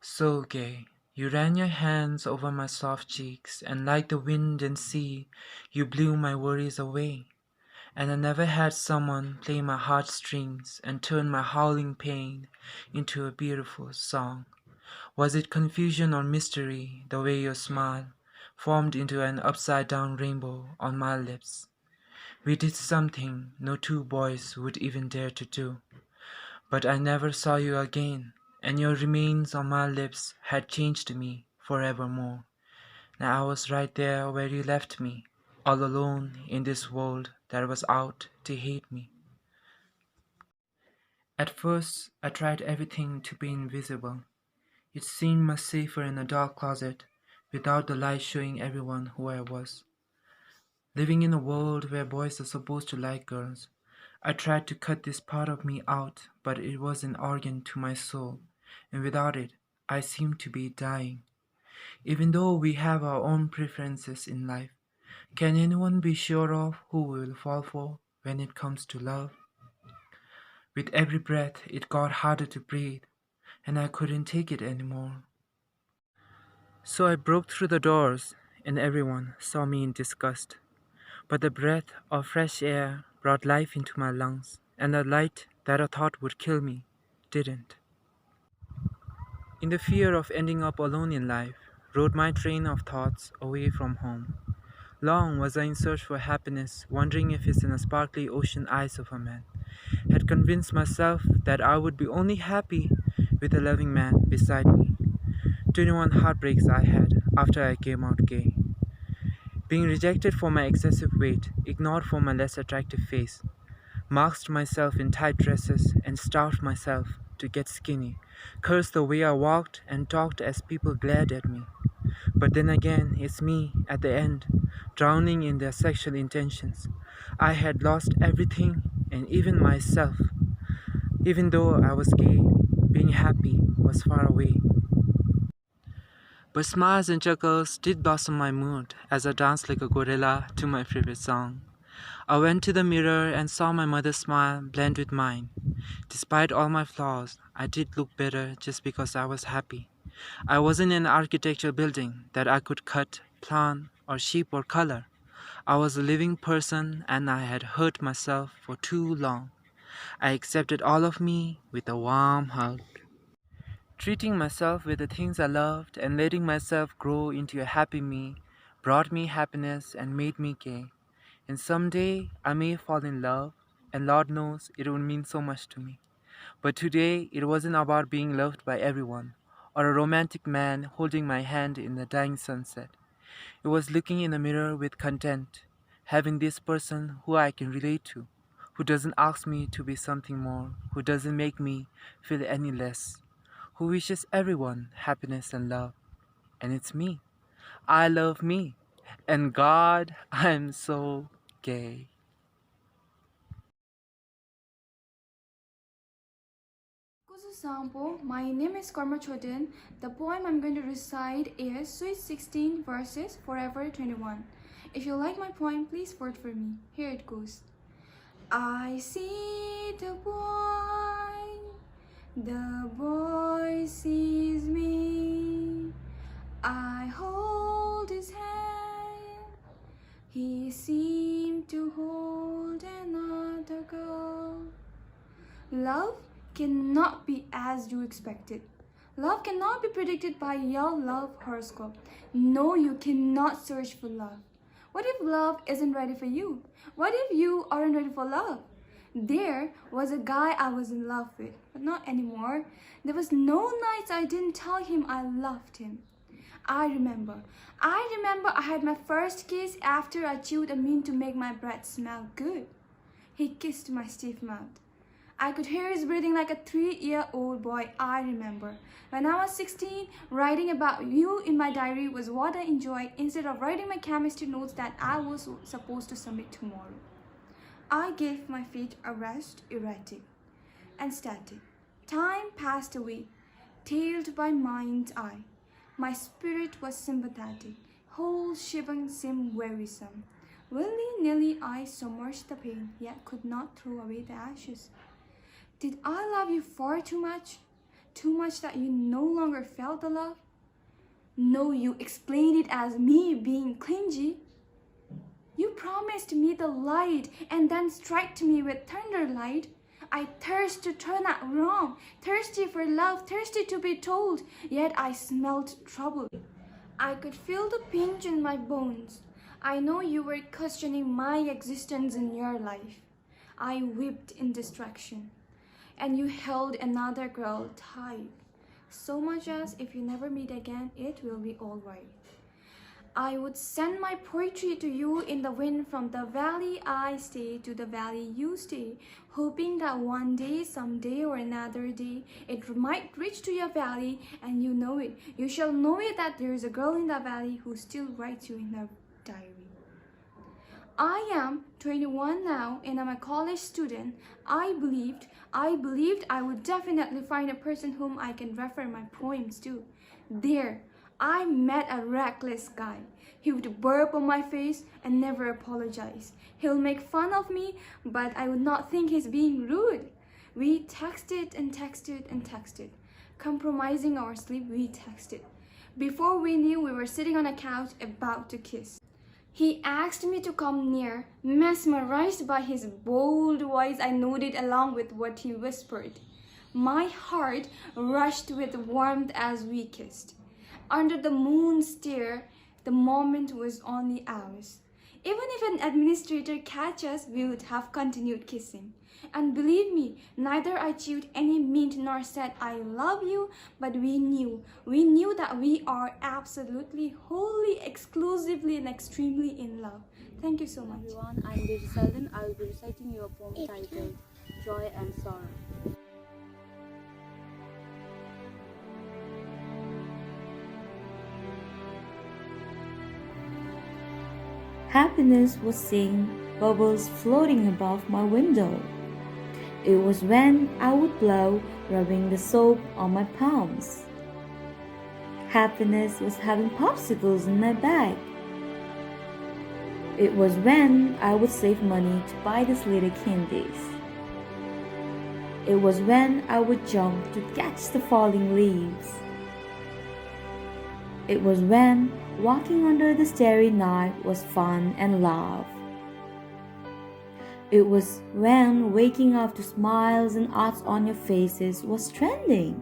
So gay. You ran your hands over my soft cheeks, and like the wind and sea, you blew my worries away. And I never had someone play my heartstrings and turn my howling pain into a beautiful song. Was it confusion or mystery, the way your smile formed into an upside down rainbow on my lips? We did something no two boys would even dare to do. But I never saw you again, and your remains on my lips had changed me forevermore. Now I was right there where you left me, all alone in this world that was out to hate me. At first, I tried everything to be invisible. It seemed much safer in a dark closet, without the light showing everyone who I was. Living in a world where boys are supposed to like girls, I tried to cut this part of me out, but it was an organ to my soul, and without it, I seemed to be dying. Even though we have our own preferences in life, can anyone be sure of who we will fall for when it comes to love? With every breath, it got harder to breathe, and I couldn't take it anymore. So I broke through the doors, and everyone saw me in disgust. But the breath of fresh air brought life into my lungs, and the light that I thought would kill me didn't. In the fear of ending up alone in life, rode my train of thoughts away from home. Long was I in search for happiness, wondering if it's in the sparkly ocean eyes of a man. Had convinced myself that I would be only happy with a loving man beside me. 21 heartbreaks I had after I came out gay. Being rejected for my excessive weight, ignored for my less attractive face, masked myself in tight dresses and starved myself to get skinny, cursed the way I walked and talked as people glared at me. But then again, it's me, at the end, drowning in their sexual intentions. I had lost everything and even myself. Even though I was gay, being happy was far away. But smiles and chuckles did blossom my mood as I danced like a gorilla to my favorite song. I went to the mirror and saw my mother's smile blend with mine. Despite all my flaws, I did look better just because I was happy. I wasn't an architecture building that I could cut, plan, or shape or color. I was a living person and I had hurt myself for too long. I accepted all of me with a warm hug. Treating myself with the things I loved and letting myself grow into a happy me brought me happiness and made me gay. And someday I may fall in love, and Lord knows it would mean so much to me. But today it wasn't about being loved by everyone, or a romantic man holding my hand in the dying sunset. It was looking in the mirror with content, having this person who I can relate to, who doesn't ask me to be something more, who doesn't make me feel any less, who wishes everyone happiness and love. And it's me. I love me. And God, I'm so gay. Sampo, my name is Karma Choden. The poem I'm going to recite is Sweet 16 verses Forever 21. If you like my poem, please vote for me. Here it goes. I see the boy sees me. I hold his hand. He seemed to hold another girl. Love cannot be as you expected. Love cannot be predicted by your love horoscope. No, you cannot search for love. What if love isn't ready for you? What if you aren't ready for love? There was a guy I was in love with, but not anymore. There was no nights I didn't tell him I loved him. I remember I had my first kiss after I chewed a mint to make my breath smell good. He kissed my stiff mouth. I could hear his breathing like a 3-year-old boy. I remember. When I was 16, writing about you in my diary was what I enjoyed instead of writing my chemistry notes that I was supposed to submit tomorrow. I gave my feet a rest, erratic and static. Time passed away, tailed by mind's eye. My spirit was sympathetic. Whole shebang seemed wearisome. Willy-nilly I submerged the pain, yet could not throw away the ashes. Did I love you far too much? too much that you no longer felt the love? No, you explained it as me being clingy. You promised me the light and then struck me with thunder light. I thirst to turn out wrong, thirsty for love, thirsty to be told, yet I smelled trouble. I could feel the pinch in my bones. I know you were questioning my existence in your life. I wept in distraction, and you held another girl tight, so much as if you never meet again, it will be all right. I would send my poetry to you in the wind from the valley I stay to the valley you stay, hoping that one day, someday or another day, it might reach to your valley and you know it. You shall know it that there is a girl in the valley who still writes you in her diary. I am 21 now and I'm a college student. I believed I would definitely find a person whom I can refer my poems to. There, I met a reckless guy. He would burp on my face and never apologize. He'll make fun of me, but I would not think he's being rude. We texted and texted and texted. Compromising our sleep, we texted. Before we knew, we were sitting on a couch about to kiss. He asked me to come near. Mesmerized by his bold voice, I nodded along with what he whispered. My heart rushed with warmth as we kissed. Under the moon's stare, the moment was only ours. Even if an administrator catch us, we would have continued kissing. And believe me, neither I chewed any mint nor said I love you, but we knew that we are absolutely, wholly, exclusively and extremely in love. Thank you so much. Everyone, I'm Dorji Selden. I will be reciting you a poem titled Joy and Sorrow. Happiness was seeing bubbles floating above my window. It was when I would blow, rubbing the soap on my palms. Happiness was having popsicles in my bag. It was when I would save money to buy these little candies. It was when I would jump to catch the falling leaves. It was when walking under the starry night was fun and love. It was when waking up to smiles and odds on your faces was trending.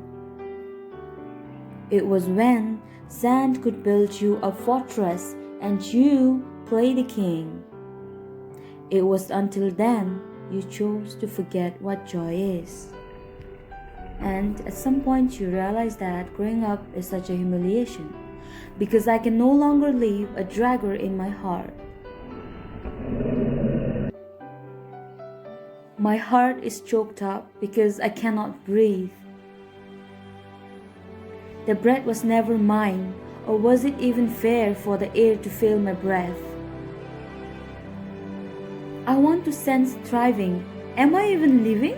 It was when sand could build you a fortress and you play the king. It was until then you chose to forget what joy is. And at some point you realize that growing up is such a humiliation, because I can no longer leave a dagger in my heart. My heart is choked up because I cannot breathe. The breath was never mine, or was it even fair for the air to fill my breath? I want to sense thriving. Am I even living?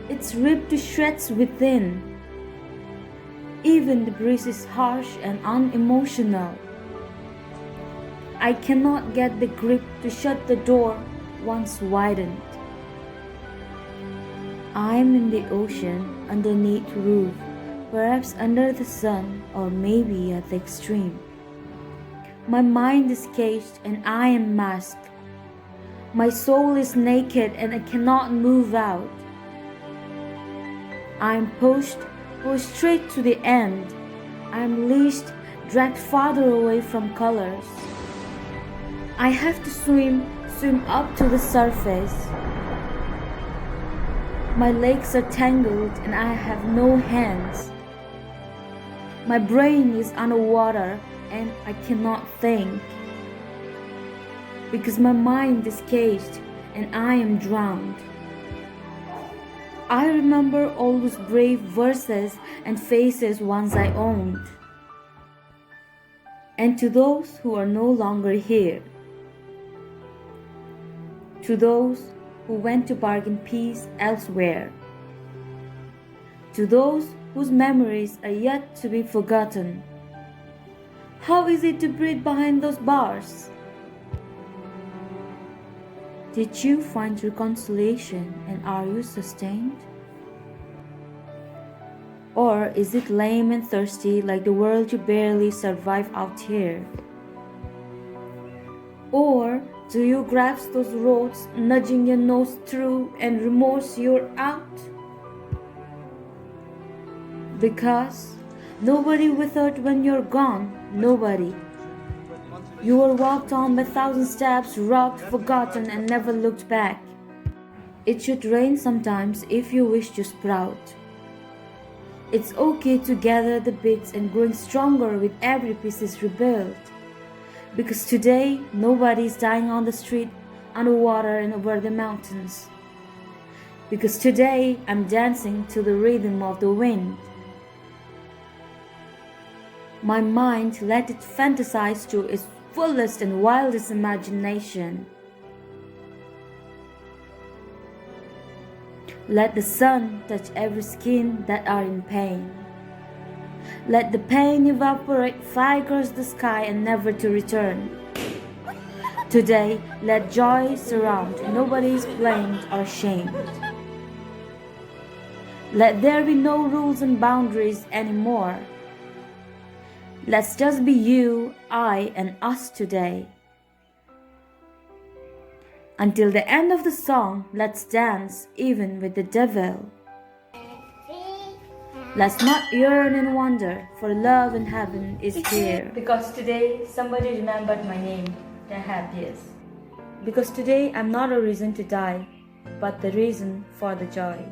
It's ripped to shreds within. Even the breeze is harsh and unemotional. I cannot get the grip to shut the door once widened. I'm in the ocean underneath roof, perhaps under the sun or maybe at the extreme. My mind is caged and I am masked. My soul is naked and I cannot move out. I'm pushed straight to the end. I'm leashed, dragged farther away from colors. I have to swim up to the surface. My legs are tangled and I have no hands. My brain is underwater and I cannot think, because my mind is caged and I am drowned. I remember all those brave verses and faces once I owned. And to those who are no longer here, to those who went to bargain peace elsewhere, to those whose memories are yet to be forgotten, how is it to breathe behind those bars? Did you find reconciliation and are you sustained? Or is it lame and thirsty like the world you barely survive out here? Or do you grasp those roads, nudging your nose through and remorse you're out? Because nobody withered when you're gone, nobody. You were walked on by thousand steps, rocked, forgotten, and never looked back. It should rain sometimes if you wish to sprout. It's okay to gather the bits and growing stronger with every piece is rebuilt. Because today, nobody is dying on the street, underwater and over the mountains. Because today, I'm dancing to the rhythm of the wind. My mind let it fantasize to its fullest and wildest imagination. Let the sun touch every skin that are in pain. Let the pain evaporate, fly across the sky and never to return. Today, let joy surround, nobody is blamed or shamed. Let there be no rules and boundaries anymore. Let's just be you, I, and us today. Until the end of the song, let's dance even with the devil. Let's not yearn and wonder, for love in heaven is here. Because today somebody remembered my name, the happiest. Because today I'm not a reason to die, but the reason for the joy.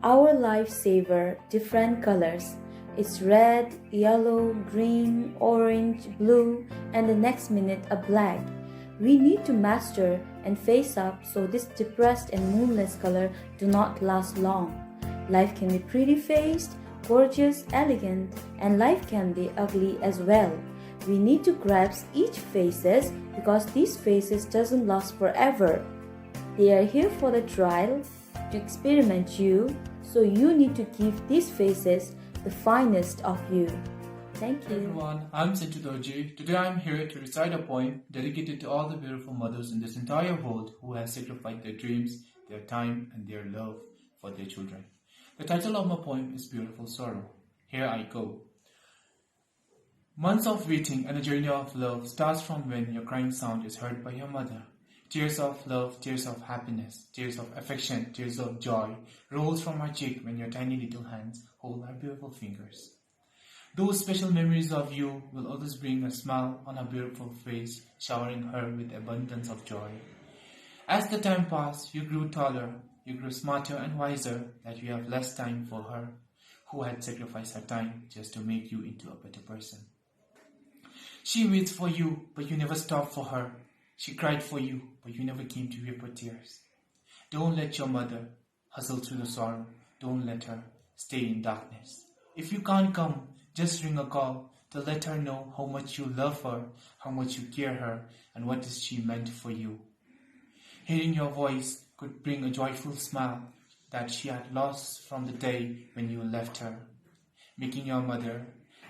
Our lives savor different colors. It's red, yellow, green, orange, blue, and the next minute a black. We need to master and face up so this depressed and moonless color do not last long. Life can be pretty-faced, gorgeous, elegant, and life can be ugly as well. We need to grasp each faces because these faces doesn't last forever. They are here for the trial, to experiment you, so you need to give these faces the finest of you. Thank you. Hey everyone, I'm Chencho Dorji. Today I'm here to recite a poem dedicated to all the beautiful mothers in this entire world who have sacrificed their dreams, their time, and their love for their children. The title of my poem is Beautiful Sorrow. Here I go. Months of waiting and a journey of love starts from when your crying sound is heard by your mother. Tears of love, tears of happiness, tears of affection, tears of joy rolls from her cheek when your tiny little hands hold her beautiful fingers. Those special memories of you will always bring a smile on her beautiful face, showering her with abundance of joy. As the time passed, you grew taller, you grew smarter and wiser that you have less time for her, who had sacrificed her time just to make you into a better person. She waits for you, but you never stop for her. She cried for you, but you never came to weep her tears. Don't let your mother hustle through the sorrow. Don't let her stay in darkness. If you can't come, just ring a call to let her know how much you love her, how much you care her, and what is she meant for you. Hearing your voice could bring a joyful smile that she had lost from the day when you left her. Making your mother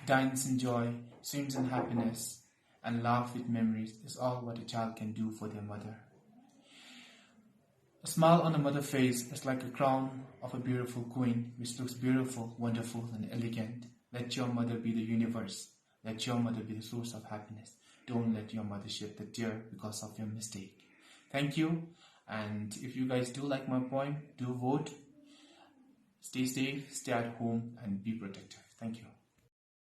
dance in joy, swims in happiness, and laugh with memories is all what a child can do for their mother. A smile on a mother's face is like a crown of a beautiful queen, which looks beautiful, wonderful, and elegant. Let your mother be the universe. Let your mother be the source of happiness. Don't let your mother shed a tear because of your mistake. Thank you. And if you guys do like my poem, do vote. Stay safe, stay at home, and be protective. Thank you.